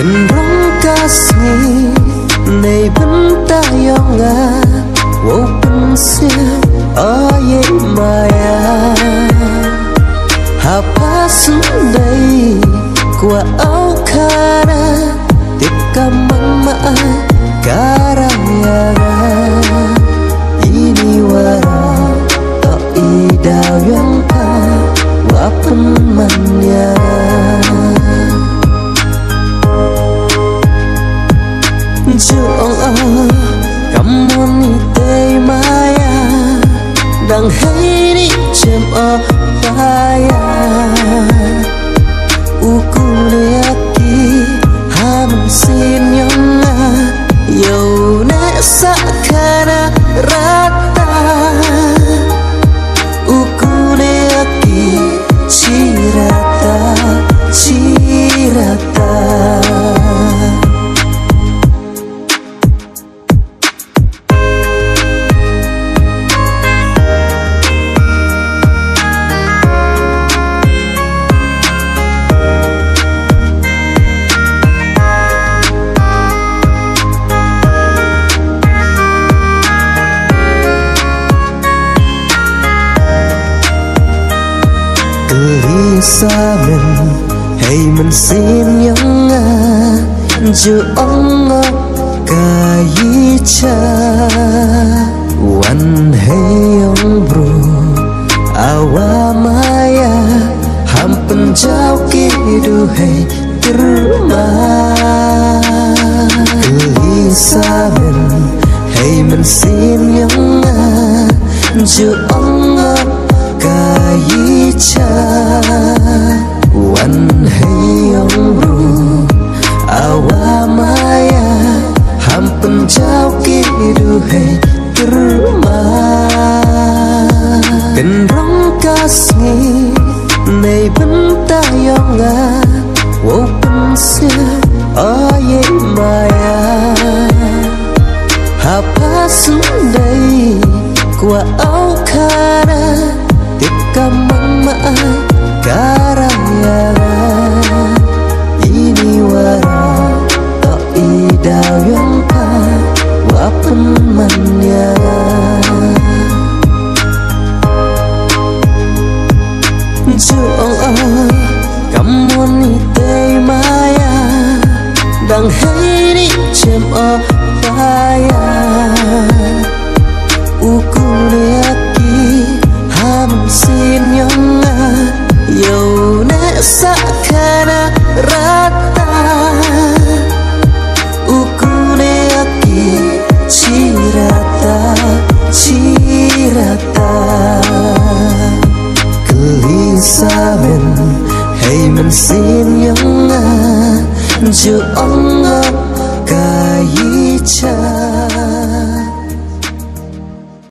tình rong kasih này vẫn ta yonga open sia aye maya apa sundai kwa au kara tika mama karaya ini wara to idau yang ka wapen manya Jong kamu ni tei maya đang hay đi chém ở baya ukulele ham xin nhung na yêu nè sakana rata ukulele cirata cirata Sa mình hay mình xin nhung dù ông ngọc cả ý cha wan hay ông bro awa maya ham penjau kidu hay terma Sa mình hay mình xin nhung dù ông ngọc cả ý cha wan hay ông ru awa maya ham penjau kidu hay terma tình rong kasih này vẫn ta yonga open sia aye maya apa sundai kwa au kara tika mama karaya ini wara to idau yang ka wapen manya Jong kamu ni tei maya đang hay đi chém ở baya ukulele ham xin nhung yêu nè sakana rata ukulele cirata cirata gelisah mình hay mình xin nhung dù ông ngọc cả ý cha